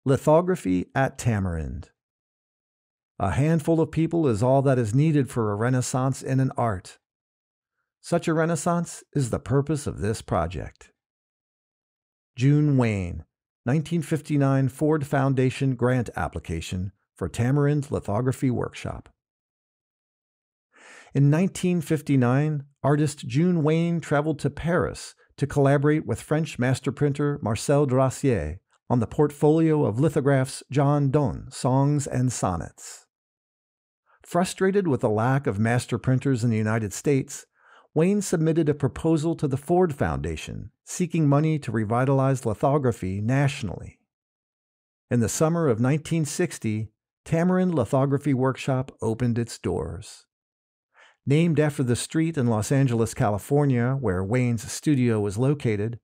Lithography at Tamarind. A handful of people is all that is needed for a renaissance in an art. Such a renaissance is the purpose of this project. June Wayne, 1959 Ford Foundation grant application for Tamarind Lithography Workshop. In 1959, artist June Wayne traveled to Paris to collaborate with French master printer Marcel Drassier on the portfolio of lithographs John Donne, Songs and Sonnets. Frustrated with the lack of master printers in the United States, Wayne submitted a proposal to the Ford Foundation, seeking money to revitalize lithography nationally. In the summer of 1960, Tamarind Lithography Workshop opened its doors. Named after the street in Los Angeles, California, where Wayne's studio was located,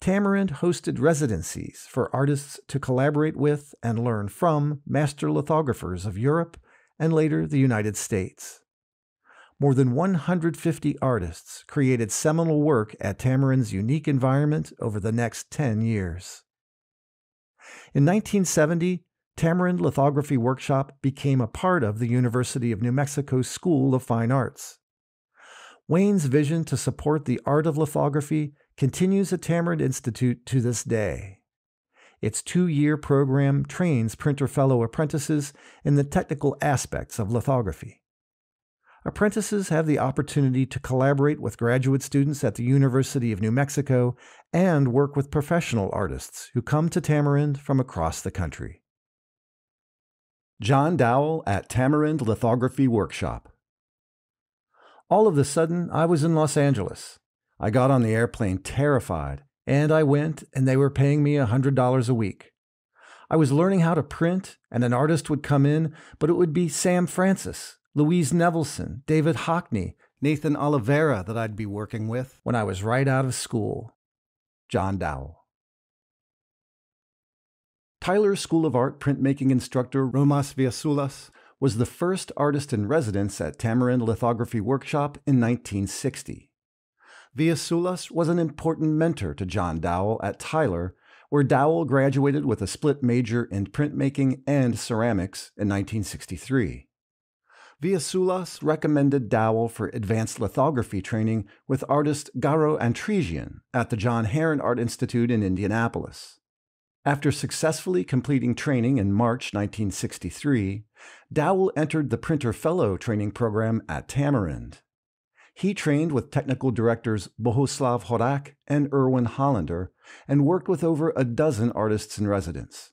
Tamarind hosted residencies for artists to collaborate with and learn from master lithographers of Europe and later the United States. More than 150 artists created seminal work at Tamarind's unique environment over the next 10 years. In 1970, Tamarind Lithography Workshop became a part of the University of New Mexico School of Fine Arts. Wayne's vision to support the art of lithography continues at Tamarind Institute to this day. Its 2-year program trains printer fellow apprentices in the technical aspects of lithography. Apprentices have the opportunity to collaborate with graduate students at the University of New Mexico and work with professional artists who come to Tamarind from across the country. John Dowell at Tamarind Lithography Workshop. All of a sudden, I was in Los Angeles. I got on the airplane terrified, and I went, and they were paying me $100 a week. I was learning how to print, and an artist would come in, but it would be Sam Francis, Louise Nevelson, David Hockney, Nathan Oliveira that I'd be working with when I was right out of school. John Dowell. Tyler School of Art printmaking instructor Romas Viasulas was the first artist in residence at Tamarind Lithography Workshop in 1960. Viasulas was an important mentor to John Dowell at Tyler, where Dowell graduated with a split major in printmaking and ceramics in 1963. Viasulas recommended Dowell for advanced lithography training with artist Garo Antresian at the John Herron Art Institute in Indianapolis. After successfully completing training in March 1963, Dowell entered the Printer Fellow training program at Tamarind. He trained with technical directors Bohuslav Horak and Erwin Hollander and worked with over a dozen artists in residence.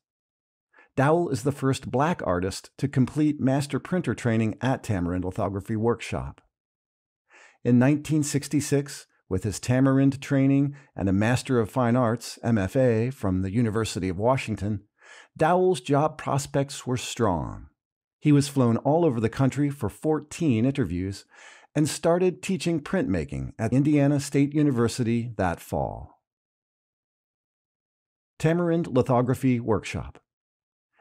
Dowell is the first Black artist to complete master printer training at Tamarind Lithography Workshop. In 1966, with his Tamarind training and a Master of Fine Arts, MFA, from the University of Washington, Dowell's job prospects were strong. He was flown all over the country for 14 interviews and started teaching printmaking at Indiana State University that fall. Tamarind Lithography Workshop.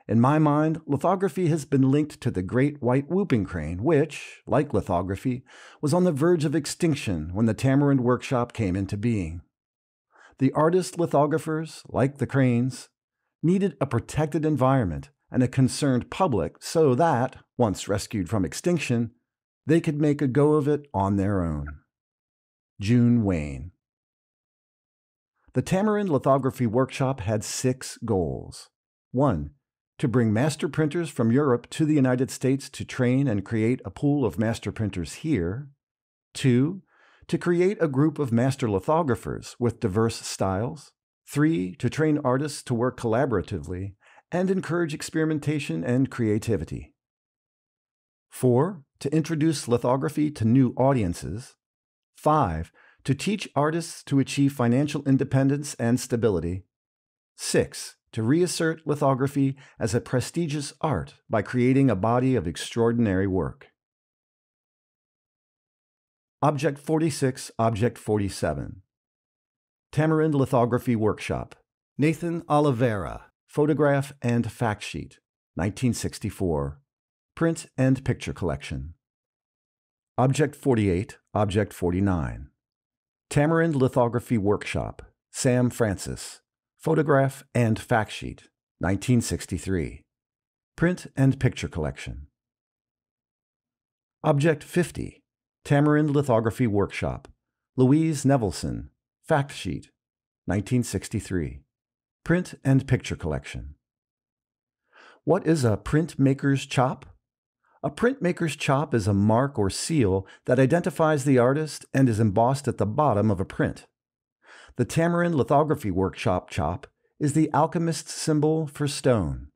In my mind, lithography has been linked to the great white whooping crane, which, like lithography, was on the verge of extinction when the Tamarind Workshop came into being. The artist lithographers, like the cranes, needed a protected environment and a concerned public so that, once rescued from extinction, they could make a go of it on their own. June Wayne. The Tamarind Lithography Workshop had 6 goals. 1. To bring master printers from Europe to the United States to train and create a pool of master printers here. 2. To create a group of master lithographers with diverse styles. 3. To train artists to work collaboratively and encourage experimentation and creativity. 4. To introduce lithography to new audiences. 5. To teach artists to achieve financial independence and stability. 6. To reassert lithography as a prestigious art by creating a body of extraordinary work. Object 46, Object 47. Tamarind Lithography Workshop. Nathan Oliveira, Photograph and Fact Sheet, 1964. Print and Picture Collection. Object 48, Object 49. Tamarind Lithography Workshop. Sam Francis, Photograph and Fact Sheet, 1963. Print and Picture Collection. Object 50. Tamarind Lithography Workshop. Louise Nevelson. Fact Sheet. 1963. Print and Picture Collection. What is a printmaker's chop? A printmaker's chop is a mark or seal that identifies the artist and is embossed at the bottom of a print. The Tamarind Lithography Workshop chop is the alchemist's symbol for stone.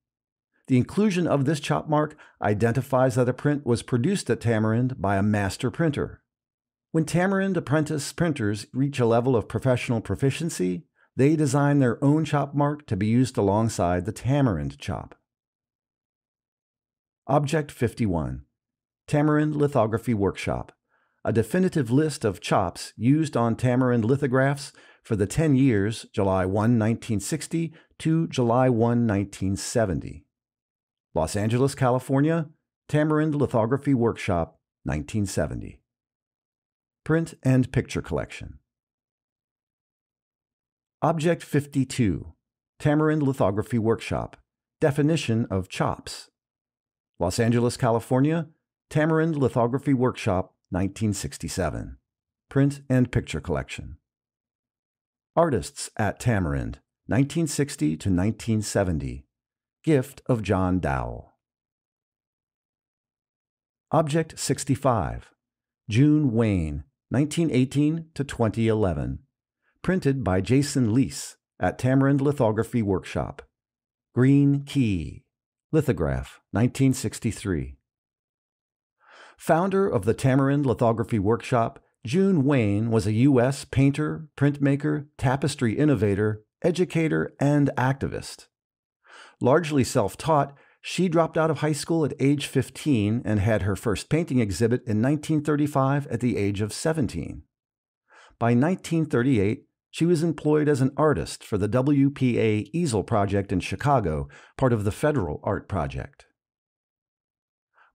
The inclusion of this chop mark identifies that a print was produced at Tamarind by a master printer. When Tamarind apprentice printers reach a level of professional proficiency, they design their own chop mark to be used alongside the Tamarind chop. Object 51. Tamarind Lithography Workshop. A definitive list of chops used on Tamarind lithographs for the 10 years July 1, 1960 to July 1, 1970. Los Angeles, California, Tamarind Lithography Workshop, 1970. Print and Picture Collection. Object 52. Tamarind Lithography Workshop. Definition of chops. Los Angeles, California, Tamarind Lithography Workshop, 1967. Print and Picture Collection. Artists at Tamarind, 1960 to 1970. Gift of John Dowell. Object 65. June Wayne, 1918 to 2011. Printed by Jason Leese at Tamarind Lithography Workshop. Green Key. Lithograph, 1963. Founder of the Tamarind Lithography Workshop, June Wayne was a U.S. painter, printmaker, tapestry innovator, educator, and activist. Largely self-taught, she dropped out of high school at age 15 and had her first painting exhibit in 1935 at the age of 17. By 1938, she was employed as an artist for the WPA Easel Project in Chicago, part of the Federal Art Project.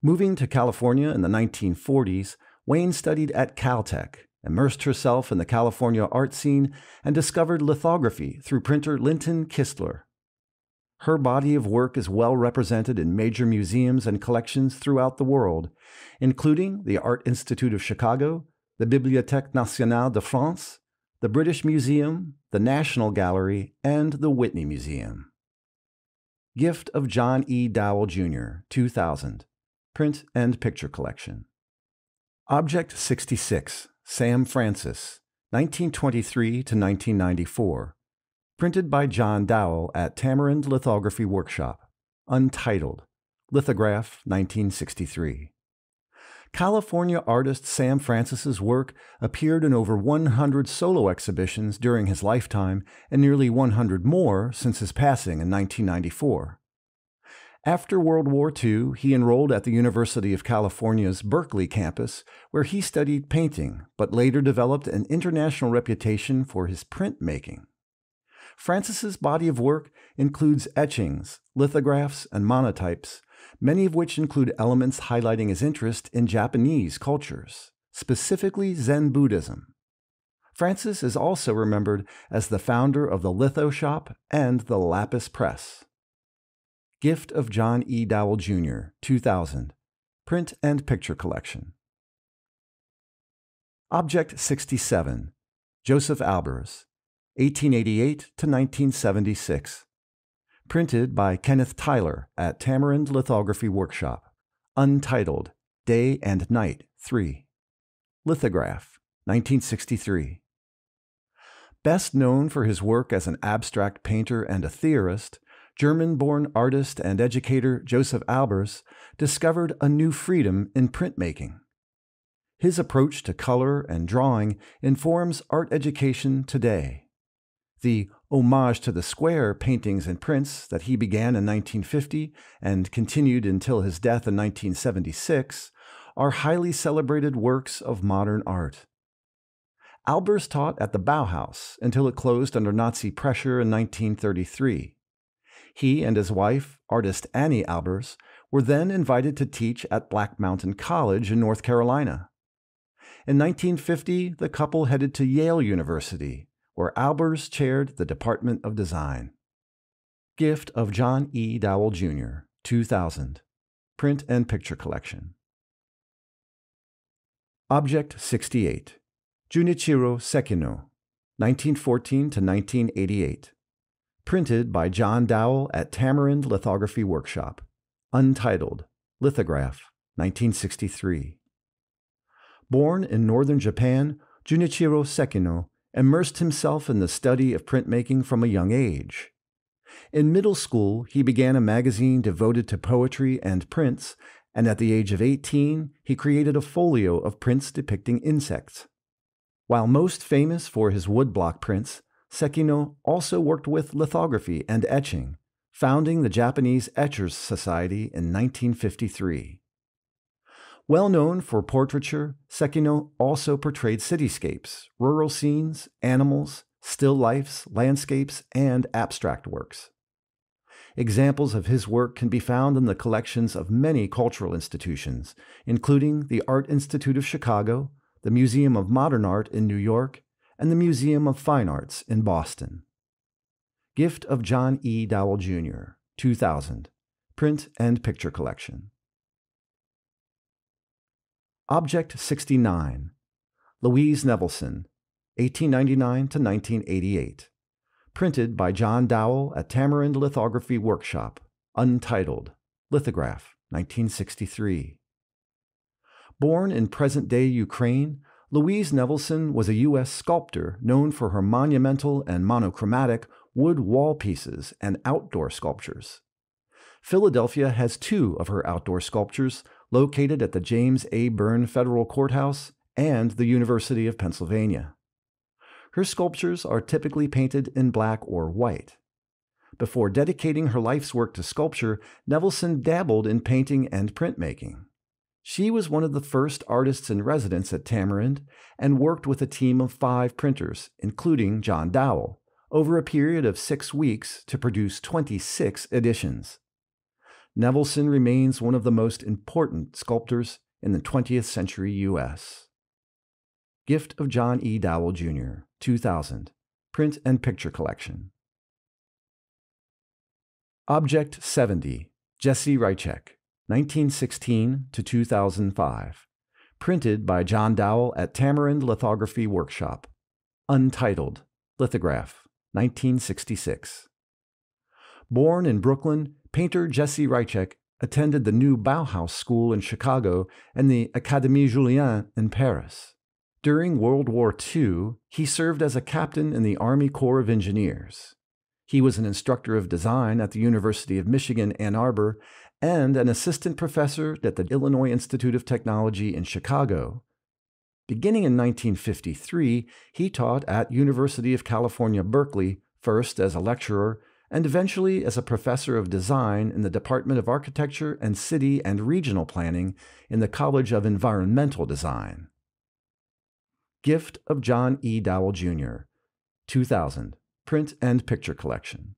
Moving to California in the 1940s, Wayne studied at Caltech, immersed herself in the California art scene, and discovered lithography through printer Linton Kistler. Her body of work is well represented in major museums and collections throughout the world, including the Art Institute of Chicago, the Bibliothèque Nationale de France, the British Museum, the National Gallery, and the Whitney Museum. Gift of John E. Dowell, Jr., 2000. Print and Picture Collection. Object 66. Sam Francis, 1923 to 1994. Printed by John Dowell at Tamarind Lithography Workshop. Untitled. Lithograph, 1963. California artist Sam Francis's work appeared in over 100 solo exhibitions during his lifetime and nearly 100 more since his passing in 1994. After World War II, he enrolled at the University of California's Berkeley campus, where he studied painting, but later developed an international reputation for his printmaking. Francis's body of work includes etchings, lithographs, and monotypes, many of which include elements highlighting his interest in Japanese cultures, specifically Zen Buddhism. Francis is also remembered as the founder of the Litho Shop and the Lapis Press. Gift of John E. Dowell, Jr., 2000. Print and Picture Collection. Object 67. Joseph Albers, 1888 to 1976. Printed by Kenneth Tyler at Tamarind Lithography Workshop. Untitled. Day and Night 3. Lithograph, 1963. Best known for his work as an abstract painter and a theorist, German-born artist and educator Joseph Albers discovered a new freedom in printmaking. His approach to color and drawing informs art education today. The homage to the square paintings and prints that he began in 1950 and continued until his death in 1976 are highly celebrated works of modern art. Albers taught at the Bauhaus until it closed under Nazi pressure in 1933. He and his wife, artist Annie Albers, were then invited to teach at Black Mountain College in North Carolina. In 1950, the couple headed to Yale University, where Albers chaired the Department of Design. Gift of John E. Dowell, Jr., 2000. Print and Picture Collection. Object 68. Junichiro Sekino, 1914 to 1988. Printed by John Dowell at Tamarind Lithography Workshop. Untitled. Lithograph, 1963. Born in northern Japan, Junichiro Sekino immersed himself in the study of printmaking from a young age. In middle school, he began a magazine devoted to poetry and prints, and at the age of 18, he created a folio of prints depicting insects. While most famous for his woodblock prints, Sekino also worked with lithography and etching, founding the Japanese Etchers Society in 1953. Well known for portraiture, Sekino also portrayed cityscapes, rural scenes, animals, still lifes, landscapes, and abstract works. Examples of his work can be found in the collections of many cultural institutions, including the Art Institute of Chicago, the Museum of Modern Art in New York, and the Museum of Fine Arts in Boston. Gift of John E. Dowell, Jr., 2000. Print and Picture Collection. Object 69. Louise Nevelson, 1899 to 1988. Printed by John Dowell at Tamarind Lithography Workshop. Untitled. Lithograph, 1963. Born in present-day Ukraine, Louise Nevelson was a U.S. sculptor known for her monumental and monochromatic wood wall pieces and outdoor sculptures. Philadelphia has two of her outdoor sculptures located at the James A. Byrne Federal Courthouse and the University of Pennsylvania. Her sculptures are typically painted in black or white. Before dedicating her life's work to sculpture, Nevelson dabbled in painting and printmaking. She was one of the first artists in residence at Tamarind and worked with a team of 5 printers, including John Dowell, over a period of 6 weeks to produce 26 editions. Nevelson remains one of the most important sculptors in the 20th century U.S. Gift of John E. Dowell, Jr., 2000. Print and Picture Collection. Object 70. Jesse Rychek, 1916 to 2005. Printed by John Dowell at Tamarind Lithography Workshop. Untitled. Lithograph, 1966. Born in Brooklyn, painter Jesse Rychek attended the new Bauhaus School in Chicago and the Académie Julian in Paris. During World War II, he served as a captain in the Army Corps of Engineers. He was an instructor of design at the University of Michigan, Ann Arbor, and an assistant professor at the Illinois Institute of Technology in Chicago. Beginning in 1953, he taught at University of California, Berkeley, first as a lecturer and eventually as a professor of design in the Department of Architecture and City and Regional Planning in the College of Environmental Design. Gift of John E. Dowell, Jr., 2000. Print and Picture Collection.